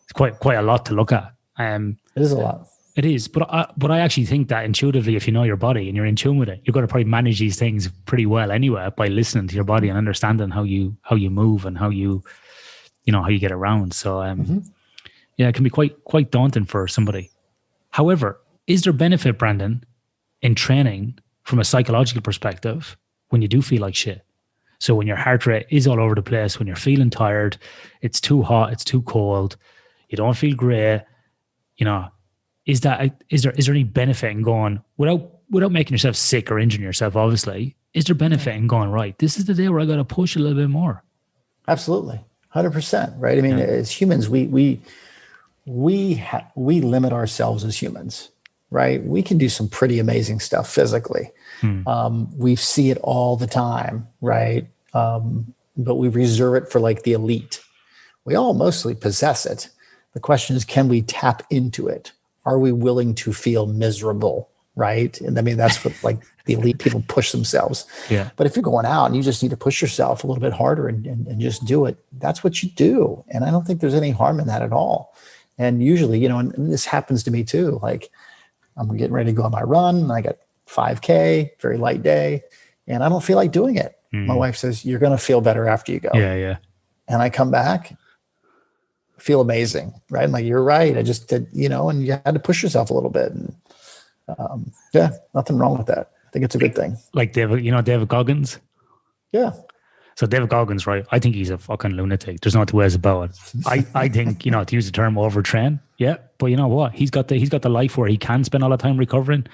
It's quite a lot to look at. It is a lot. It is, but I actually think that intuitively, if you know your body and you're in tune with it, you're going to probably manage these things pretty well anyway by listening to your body and understanding how you move and how you get around. So it can be quite daunting for somebody. However, is there benefit, Brandon, in training from a psychological perspective when you do feel like shit? So when your heart rate is all over the place, when you're feeling tired, it's too hot, it's too cold, you don't feel great, is there any benefit in going without making yourself sick or injuring yourself, obviously, is there benefit in going, right, this is the day where I got to push a little bit more? Absolutely. 100%. Right. I mean, as humans, we limit ourselves as humans, right? We can do some pretty amazing stuff physically. We see it all the time. Right. But we reserve it for like the elite. We all mostly possess it. The question is, can we tap into it? Are we willing to feel miserable? Right. And I mean, that's what like the elite people push themselves. Yeah. But if you're going out and you just need to push yourself a little bit harder and just do it, that's what you do. And I don't think there's any harm in that at all. And usually, and this happens to me too. Like I'm getting ready to go on my run and I got 5K, very light day, and I don't feel like doing it. My wife says, you're going to feel better after you go. Yeah. And I come back, feel amazing. Right. I'm like, you're right. I just did, and you had to push yourself a little bit. And nothing wrong with that. I think it's a good thing. Like David Goggins? Yeah. So David Goggins, right? I think he's a fucking lunatic. There's no two ways about it. I think, to use the term overtrain. Yeah. But you know what? He's got the life where he can spend all the time recovering.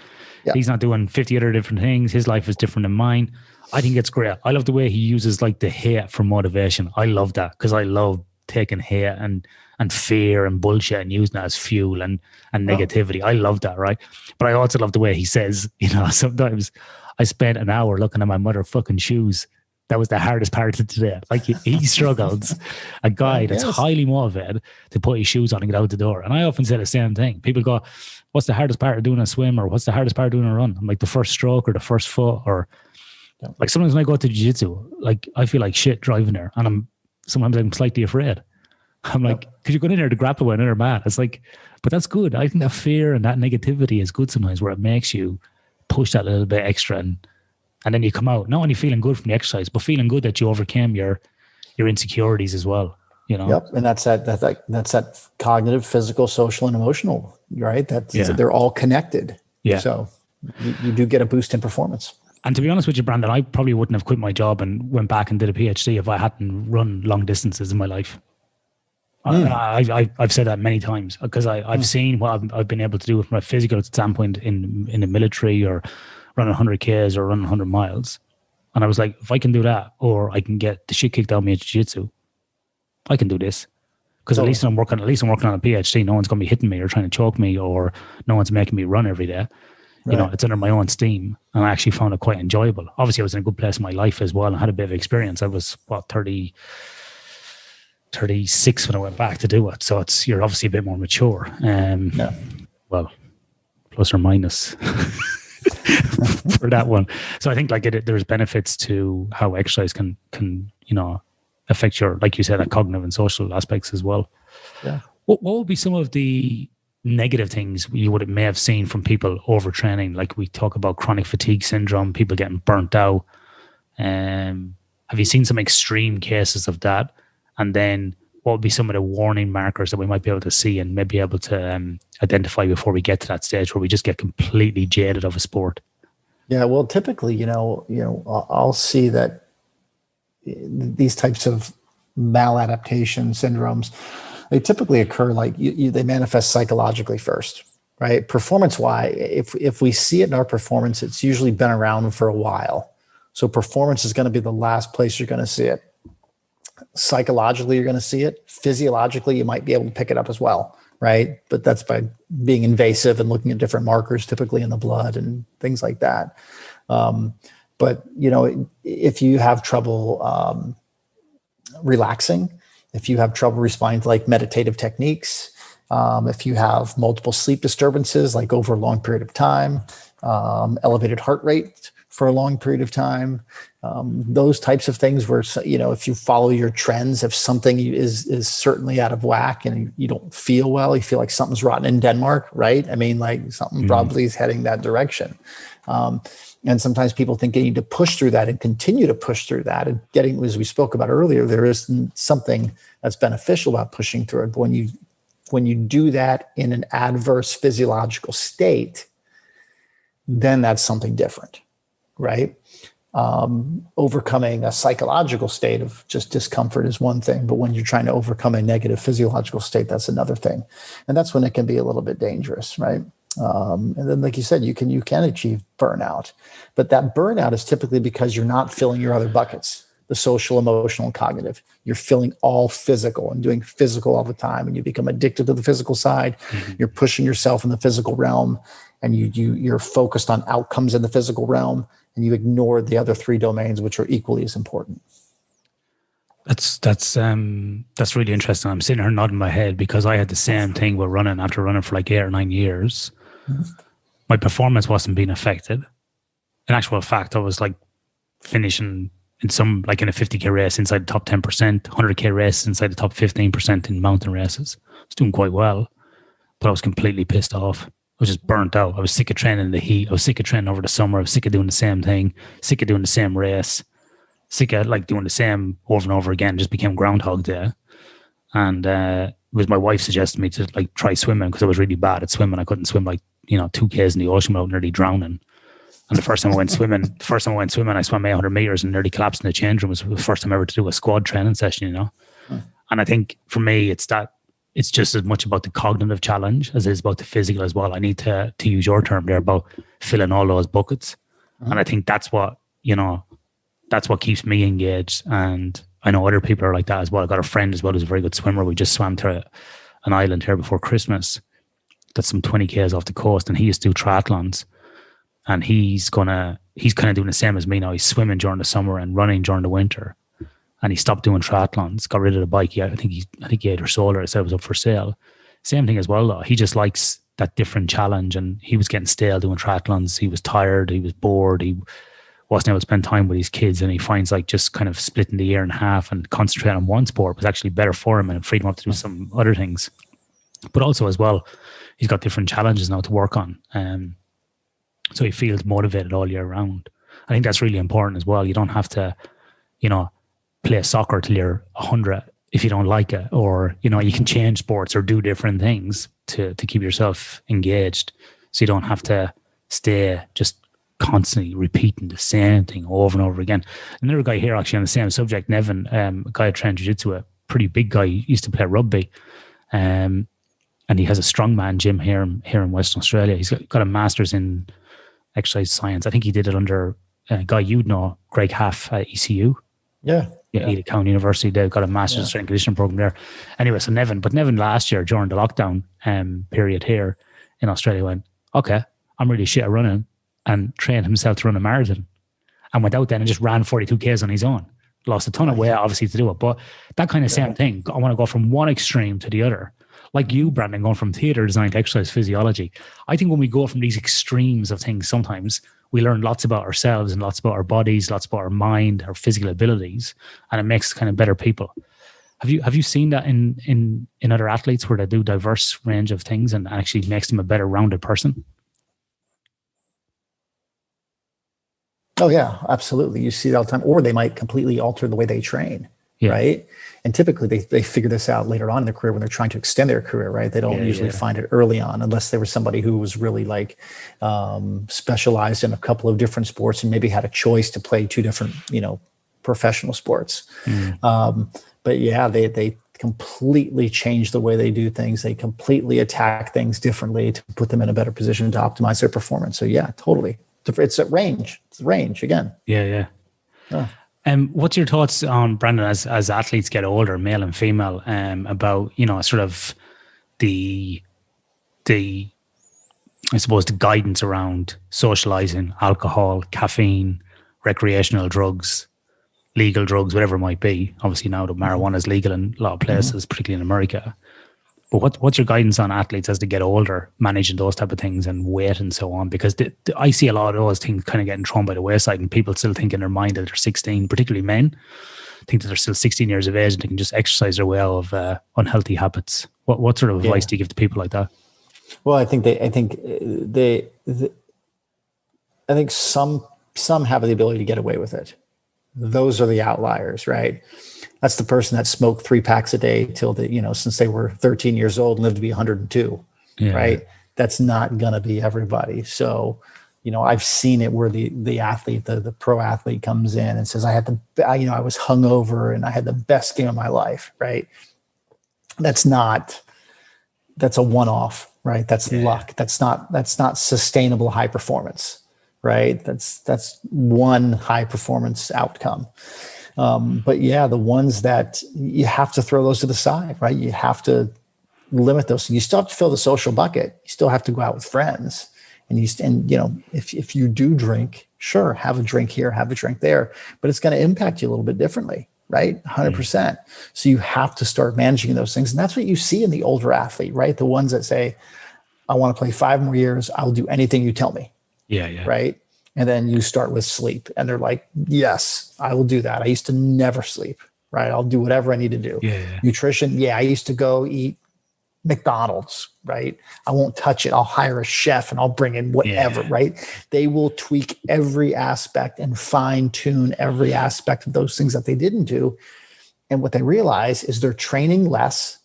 Yeah. He's not doing 50 other different things. His life is different than mine. I think it's great. I love the way he uses like the hate for motivation. I love that because I love taking hate and fear and bullshit and using that as fuel and negativity. I love that, right? But I also love the way he says, sometimes I spent an hour looking at my motherfucking shoes. That was the hardest part of today. Like he struggles. A guy that's highly motivated to put his shoes on and get out the door. And I often say the same thing. People go, what's the hardest part of doing a swim, or what's the hardest part of doing a run? I'm like, the first stroke or the first foot or Yeah. Like sometimes when I go to jiu-jitsu, like I feel like shit driving there, and sometimes I'm slightly afraid. I'm like, because you're going in there to grapple with another man. It's like, but that's good. I think that fear and that negativity is good sometimes, where it makes you push that little bit extra, and then you come out not only feeling good from the exercise, but feeling good that you overcame your insecurities as well. You know. Yep, and that's that cognitive, physical, social, and emotional. Right? They're all connected. Yeah. So you do get a boost in performance. And to be honest with you, Brandon, I probably wouldn't have quit my job and went back and did a PhD if I hadn't run long distances in my life. I've said that many times because I've seen what I've been able to do from a physical standpoint in the military, or running 100 Ks or running 100 miles. And I was like, if I can do that, or I can get the shit kicked out of me at jiu-jitsu, I can do this. Because at least I'm working on a PhD. No one's going to be hitting me or trying to choke me, or no one's making me run every day. Right. You know, it's under my own steam, and I actually found it quite enjoyable. Obviously, I was in a good place in my life as well, and I had a bit of experience. I was 36 when I went back to do it, so you're obviously a bit more mature. Well, plus or minus for that one. So I think there's benefits to how exercise can affect your, like you said, cognitive and social aspects as well. Yeah. What would be some of the negative things you may have seen from people overtraining? Like we talk about chronic fatigue syndrome, people getting burnt out. Have you seen some extreme cases of that? And then what would be some of the warning markers that we might be able to see and maybe able to identify before we get to that stage where we just get completely jaded of a sport? Yeah, well, typically, I'll see that these types of maladaptation syndromes, they typically occur they manifest psychologically first, right? Performance-wise, if we see it in our performance, it's usually been around for a while. So performance is going to be the last place you're going to see it. Psychologically, you're going to see it. Physiologically, you might be able to pick it up as well, right? But that's by being invasive and looking at different markers, typically in the blood and things like that. But if you have trouble relaxing, if you have trouble responding to like meditative techniques, if you have multiple sleep disturbances, like over a long period of time, elevated heart rate for a long period of time, those types of things where, if you follow your trends, if something is certainly out of whack and you don't feel well, you feel like something's rotten in Denmark, right? I mean, like something probably is heading that direction. And sometimes people think they need to push through that and continue to push through that. And getting, as we spoke about earlier, there is something that's beneficial about pushing through it. But when you do that in an adverse physiological state, then that's something different, right? Overcoming a psychological state of just discomfort is one thing, but when you're trying to overcome a negative physiological state, that's another thing. And that's when it can be a little bit dangerous, right? And then, like you said, you can achieve burnout, but that burnout is typically because you're not filling your other buckets, the social, emotional, and cognitive. You're filling all physical and doing physical all the time, and you become addicted to the physical side. Mm-hmm. You're pushing yourself in the physical realm, and you're focused on outcomes in the physical realm, and you ignore the other three domains, which are equally as important. That's really interesting. I'm sitting here nodding my head because I had the same thing with running. After running for like 8 or 9 years, my performance wasn't being affected. In actual fact, I was like finishing in a 50K race inside the top 10%, 100K race inside the top 15% in mountain races. I was doing quite well, but I was completely pissed off. I was just burnt out. I was sick of training in the heat. I was sick of training over the summer. I was sick of doing the same thing, sick of doing the same race, sick of like doing the same over and over again. It just became Groundhog Day. And it was my wife suggested me to like try swimming because I was really bad at swimming. I couldn't swim 2Ks in the ocean without nearly drowning. And the first time I went swimming, I swam 800 meters and nearly collapsed in the change room. It was the first time ever to do a squad training session, And I think for me, it's just as much about the cognitive challenge as it is about the physical as well. I need to use your term there about filling all those buckets. Mm-hmm. And I think that's what keeps me engaged. And I know other people are like that as well. I got a friend as well who's a very good swimmer. We just swam to an island here before Christmas that's some 20 Ks off the coast, and he used to do triathlons. And he's kind of doing the same as me now. He's swimming during the summer and running during the winter. And he stopped doing triathlons, got rid of the bike. Yeah, I think he either sold or said it was up for sale. Same thing as well, though. He just likes that different challenge, and he was getting stale doing triathlons. He was tired. He was bored. He wasn't able to spend time with his kids, and he finds like just kind of splitting the year in half and concentrate on one sport was actually better for him and freed him up to do some other things. But also as well, he's got different challenges now to work on. So he feels motivated all year round. I think that's really important as well. You don't have to, play soccer till you're 100 if you don't like it, or, you can change sports or do different things to keep yourself engaged. So you don't have to stay just constantly repeating the same thing over and over again. Another guy here actually on the same subject, Nevin, a guy who trained jiu-jitsu, a pretty big guy, he used to play rugby. And he has a strongman gym here in Western Australia. He's got a master's in exercise science. I think he did it under a guy you'd know, Greg Haff at ECU. Yeah. Edith County University. They've got a master's strength and conditioning program there. Anyway, so Nevin last year during the lockdown period here in Australia went, okay, I'm really shit at running, and trained himself to run a marathon, and went out then and just ran 42Ks on his own. Lost a ton of weight, obviously, to do it. But that kind of same thing. I want to go from one extreme to the other. Like you, Brandon, going from theatre design to exercise physiology. I think when we go from these extremes of things, sometimes we learn lots about ourselves and lots about our bodies, lots about our mind, our physical abilities, and it makes us kind of better people. Have you seen that in other athletes where they do diverse range of things and actually makes them a better rounded person? Oh yeah, absolutely. You see it all the time. Or they might completely alter the way they train, right? And typically they figure this out later on in their career when they're trying to extend their career, right? They don't usually find it early on unless they were somebody who was really like specialized in a couple of different sports and maybe had a choice to play two different, professional sports. But yeah, they completely change the way they do things. They completely attack things differently to put them in a better position to optimize their performance. So yeah, totally. It's at range. It's range again. Yeah. What's your thoughts on, Brandon, as athletes get older, male and female, about, sort of the I suppose the guidance around socializing, alcohol, caffeine, recreational drugs, legal drugs, whatever it might be. Obviously now that marijuana is legal in a lot of places, particularly in America. But what's your guidance on athletes as they get older, managing those type of things and weight and so on? Because I see a lot of those things kind of getting thrown by the wayside, and people still think in their mind that they're 16, particularly men, think that they're still 16 years of age and they can just exercise their way out of unhealthy habits. What sort of advice do you give to people like that? Well, I think some have the ability to get away with it. Those are the outliers, right? That's the person that smoked 3 packs a day till since they were 13 years old and lived to be 102, right? That's not going to be everybody. So, I've seen it where the athlete, the pro athlete comes in and says, I was hungover and I had the best game of my life, right? That's a one-off, right? That's luck. That's not sustainable high performance, right? That's one high performance outcome. But yeah, the ones that you have to throw those to the side, right? You have to limit those. You still have to fill the social bucket. You still have to go out with friends, and if you do drink, sure, have a drink here, have a drink there, but it's going to impact you a little bit differently, right? 100%. So you have to start managing those things, and that's what you see in the older athlete, right? The ones that say, "I want to play 5 more years. I'll do anything you tell me." Yeah. Right. And then you start with sleep and they're like, yes, I will do that. I used to never sleep, right? I'll do whatever I need to do. Nutrition. Yeah. I used to go eat McDonald's, right? I won't touch it. I'll hire a chef and I'll bring in whatever, right? They will tweak every aspect and fine tune every aspect of those things that they didn't do. And what they realize is they're training less.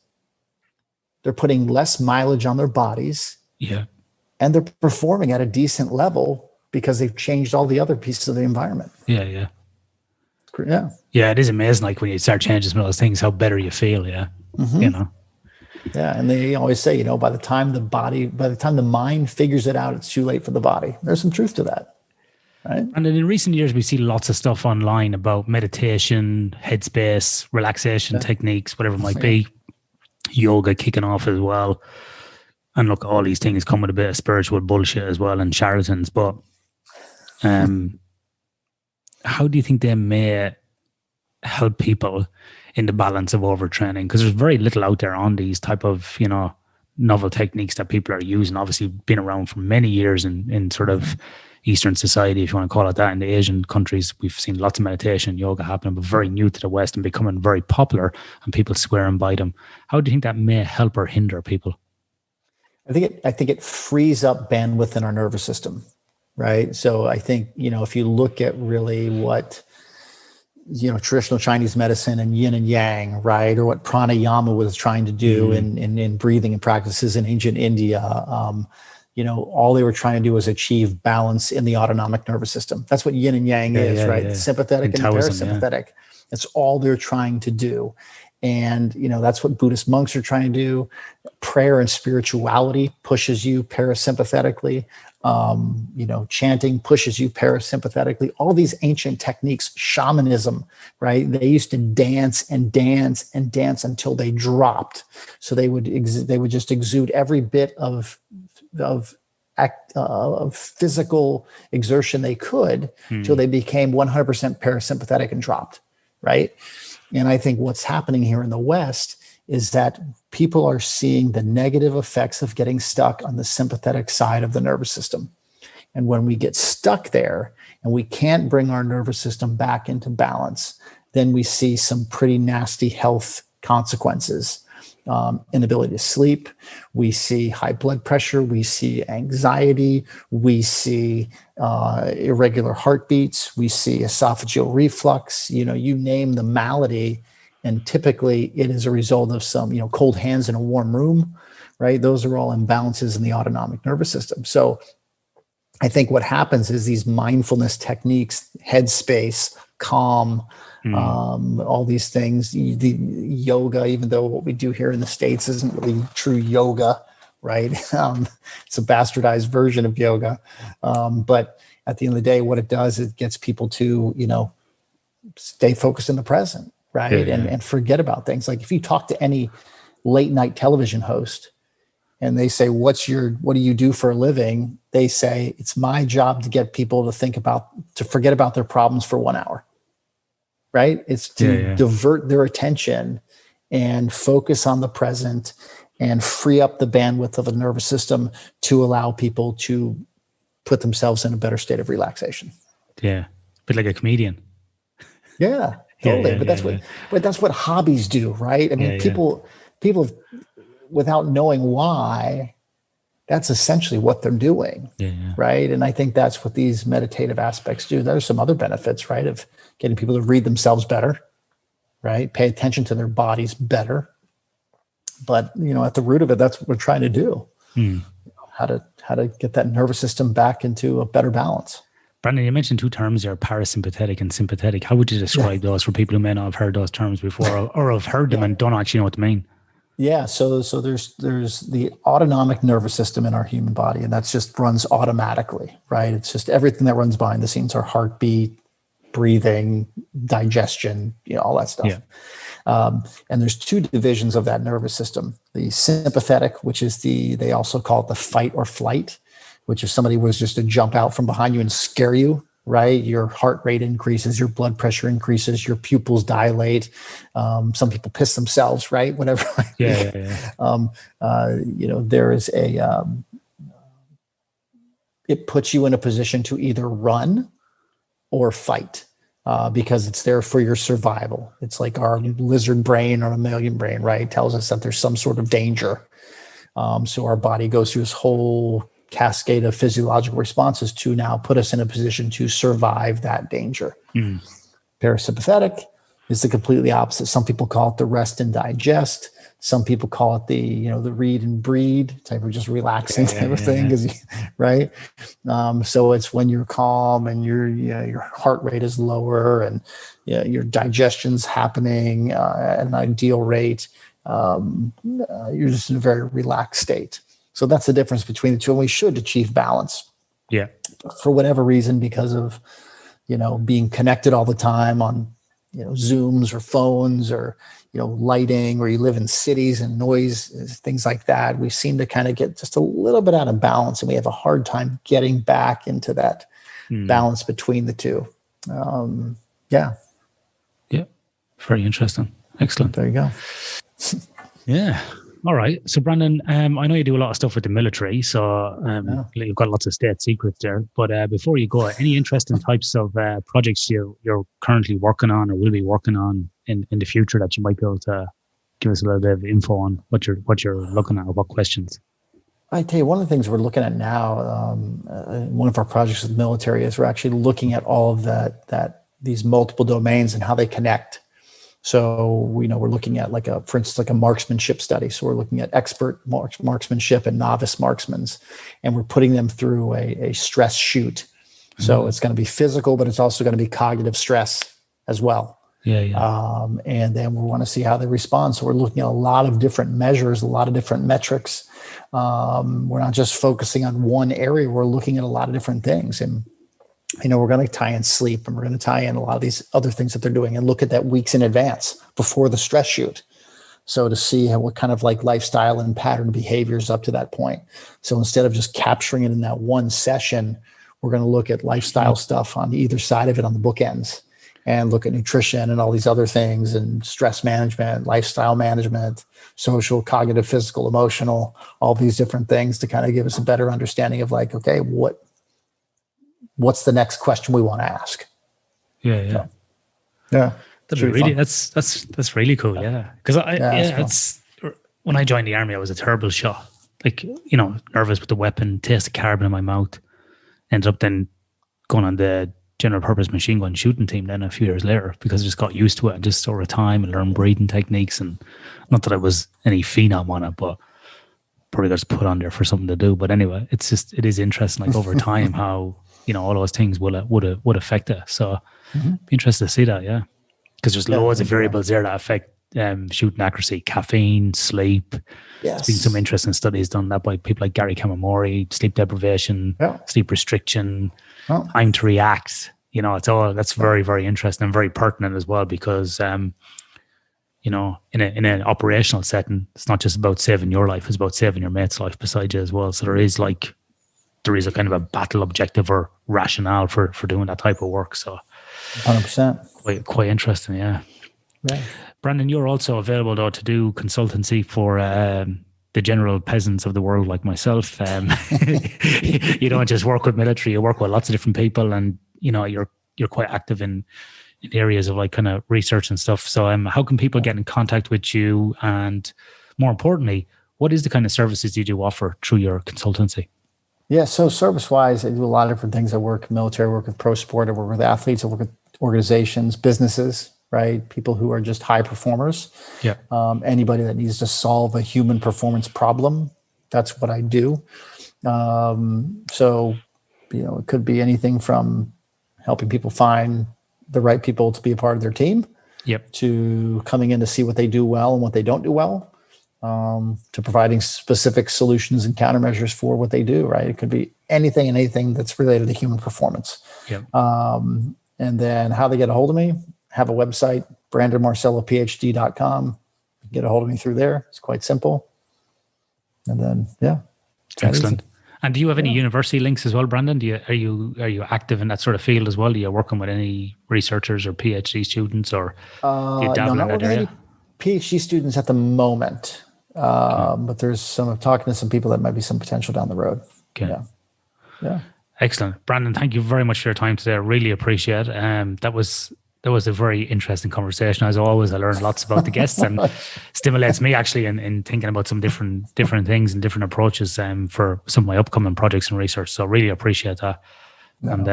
They're putting less mileage on their bodies. And they're performing at a decent level because they've changed all the other pieces of the environment. Yeah, it is amazing. Like when you start changing some of those things, how better you feel. Yeah. Yeah. And they always say, by the time the mind figures it out, it's too late for the body. There's some truth to that. Right. And then in recent years, we see lots of stuff online about meditation, headspace, relaxation techniques, whatever it might be. Yoga kicking off as well. And look, all these things come with a bit of spiritual bullshit as well and charlatans. But how do you think they may help people in the balance of overtraining? Because there's very little out there on these type of, novel techniques that people are using, obviously been around for many years in sort of Eastern society, if you want to call it that. In the Asian countries, we've seen lots of meditation and yoga happening, but very new to the West and becoming very popular, and people swearing by them. How do you think that may help or hinder people? I think it frees up bandwidth in our nervous system, right? So I think, if you look at really what, traditional Chinese medicine and yin and yang, right? Or what pranayama was trying to do in breathing and practices in ancient India, all they were trying to do was achieve balance in the autonomic nervous system. That's what yin and yang is, right? The sympathetic and the parasympathetic. That's all they're trying to do. And, that's what Buddhist monks are trying to do. Prayer and spirituality pushes you parasympathetically. Chanting pushes you parasympathetically. All these ancient techniques, shamanism, right? They used to dance and dance and dance until they dropped. So they would just exude every bit of physical exertion they could till they became 100% parasympathetic and dropped, right? And I think what's happening here in the West is that people are seeing the negative effects of getting stuck on the sympathetic side of the nervous system. And when we get stuck there and we can't bring our nervous system back into balance, then we see some pretty nasty health consequences. Inability to sleep, we see high blood pressure, we see anxiety, we see irregular heartbeats, we see esophageal reflux, you name the malady, and typically it is a result of some, cold hands in a warm room, right? Those are all imbalances in the autonomic nervous system. So I think what happens is these mindfulness techniques, headspace, calm, all these things, the yoga, even though what we do here in the States isn't really true yoga, right? It's a bastardized version of yoga. But at the end of the day, what it does, it gets people to, stay focused in the present, right? And forget about things. Like if you talk to any late night television host and they say, what do you do for a living? They say, it's my job to get people to forget about their problems for 1 hour. Right? It's to divert their attention and focus on the present and free up the bandwidth of the nervous system to allow people to put themselves in a better state of relaxation. Yeah. But like a comedian. Yeah, totally. But that's what hobbies do, right? I mean, people without knowing why, that's essentially what they're doing. Right. And I think that's what these meditative aspects do. There's some other benefits, right? Of getting people to read themselves better, right? Pay attention to their bodies better. But, at the root of it, that's what we're trying to do. How to get that nervous system back into a better balance. Brandon, you mentioned two terms there, parasympathetic and sympathetic. How would you describe those for people who may not have heard those terms before or have heard them and don't actually know what they mean? Yeah, so there's the autonomic nervous system in our human body, and that just runs automatically, right? It's just everything that runs behind the scenes, our heartbeat, breathing, digestion, all that stuff. And there's two divisions of that nervous system. The sympathetic, which is they also call it the fight or flight, which if somebody was just to jump out from behind you and scare you, right? Your heart rate increases, your blood pressure increases, your pupils dilate. Some people piss themselves, right? Whatever. There is it puts you in a position to either run or fight because it's there for your survival. It's like our lizard brain or mammalian brain, right? It tells us that there's some sort of danger. So our body goes through this whole cascade of physiological responses to now put us in a position to survive that danger. Parasympathetic is the completely opposite. Some people call it the rest and digest. Some people call it the read and breed type of just relaxing type of thing, right? So it's when you're calm and your heart rate is lower and your digestion's happening at an ideal rate. You're just in a very relaxed state. So that's the difference between the two. And we should achieve balance. Yeah. For whatever reason, because of, being connected all the time on, Zooms or phones or, lighting, or you live in cities and noise, things like that. We seem to kind of get just a little bit out of balance, and we have a hard time getting back into that balance between the two. Yeah. Very interesting. Excellent. There you go. Yeah. All right. So, Brandon, I know you do a lot of stuff with the military, so you've got lots of state secrets there. But before you go, any interesting types of projects you're currently working on or will be working on in the future that you might be able to give us a little bit of info on what you're looking at or what questions? I tell you, one of the things we're looking at now, one of our projects with the military is we're actually looking at all of these multiple domains and how they connect. So we're looking at for instance, a marksmanship study. So we're looking at expert marksmanship and novice marksmen, and we're putting them through a stress shoot. So it's going to be physical, but it's also going to be cognitive stress as well. Yeah. And then we want to see how they respond. So we're looking at a lot of different measures, a lot of different metrics. We're not just focusing on one area. We're looking at a lot of different things. And we're going to tie in sleep, and we're going to tie in a lot of these other things that they're doing and look at that weeks in advance before the stress shoot. So to see what kind of lifestyle and pattern behaviors up to that point. So instead of just capturing it in that one session, we're going to look at lifestyle stuff on either side of it on the bookends and look at nutrition and all these other things and stress management, lifestyle management, social, cognitive, physical, emotional, all these different things to kind of give us a better understanding of okay, what's the next question we want to ask? Yeah. That's really cool. Yeah, because when I joined the army, I was a terrible shot. Nervous with the weapon, taste of carbon in my mouth. Ended up then going on the general purpose machine gun shooting team then a few years later because I just got used to it and just over time and learned breathing techniques, and not that I was any phenom on it, but probably got put on there for something to do. But anyway, it is interesting over time how all those things would affect it. So be interested to see that, because there's loads of variables there that affect shooting accuracy, caffeine, sleep. Yes. There's been some interesting studies done that by people like Gary Kamamori, sleep deprivation, sleep restriction, time to react. That's very, very interesting and very pertinent as well because, in an operational setting, it's not just about saving your life, it's about saving your mate's life beside you as well. So there is a kind of a battle objective or rationale for doing that type of work. So 100%. Quite interesting, yeah. Brandon, you're also available though to do consultancy for the general peasants of the world like myself. You don't just work with military, you work with lots of different people, and you're quite active in areas of kind of research and stuff. So how can people get in contact with you, and more importantly, what is the kind of services you do offer through your consultancy? Yeah, so service-wise, I do a lot of different things. I work military, I work with pro sport, I work with athletes, I work with organizations, businesses, right? People who are just high performers. Yeah. Anybody that needs to solve a human performance problem, that's what I do. So, it could be anything from helping people find the right people to be a part of their team, to coming in to see what they do well and what they don't do well, to providing specific solutions and countermeasures for what they do, right? It could be anything that's related to human performance. And then how they get a hold of me, have a website, BrandonMarcelloPhD.com. Get a hold of me through there. It's quite simple. And then, excellent. And do you have any university links as well, Brandon? Are you active in that sort of field as well? Do you working with any researchers or PhD students, or do you dabble in that area? PhD students at the moment, but I'm talking to some people that might be some potential down the road. Okay. Yeah. Excellent. Brandon, thank you very much for your time today. I really appreciate it. That was a very interesting conversation. As always, I learned lots about the guests and stimulates me actually in thinking about some different things and different approaches for some of my upcoming projects and research. So really appreciate that. No. And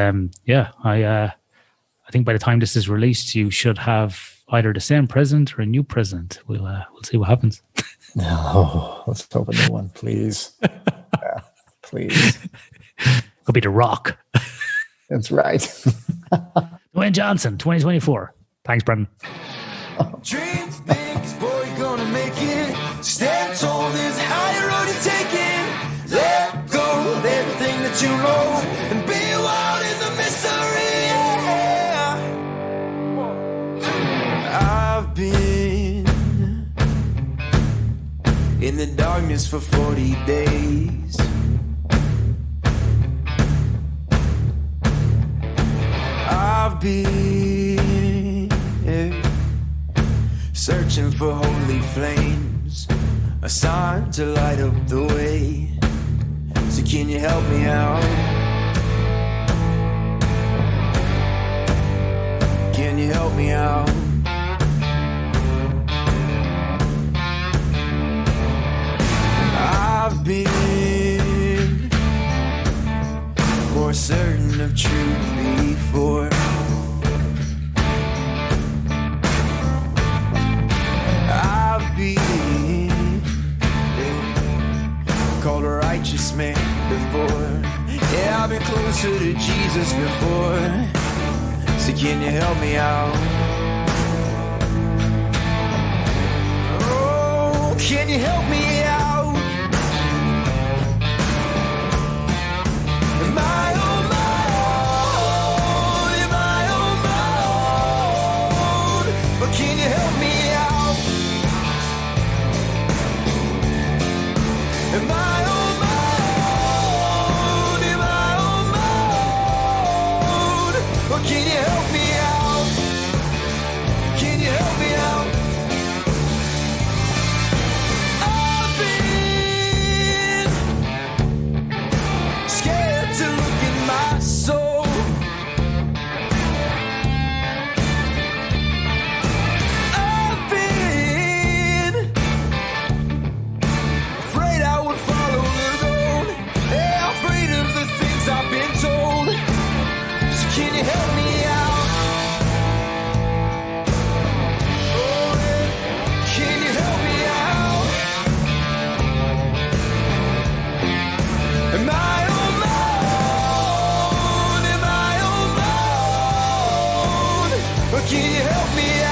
I think by the time this is released, you should have either the same president or a new president. We'll see what happens. No, let's hope a new one, please. Please. Could be The Rock. That's right. Dwayne Johnson, 2024. Thanks, Brendan. Dreams big, boy, you're gonna make it. Stand tall, there's a higher road you're taking. Let go of everything that you know and be wild in the mystery. Yeah. I've been in the darkness for 40 days. I've been searching for holy flames, a sign to light up the way. So can you help me out? Can you help me out? I've been more certain of truth before. I've been called a righteous man before. Yeah, I've been closer to Jesus before. So can you help me out? Oh, can you help me out? Am I on my own? Am I on my own? But can you help me out? Am I on my own? Am I on my own? But can you help me out? Can you help me out? I've been scared to look in my soul. I've been afraid I would follow the road. Yeah, afraid of the things I've been told. So can you help me out? Oh, yeah. Can you help me out? Am I on my own? Am I on my own? Or can you help me out?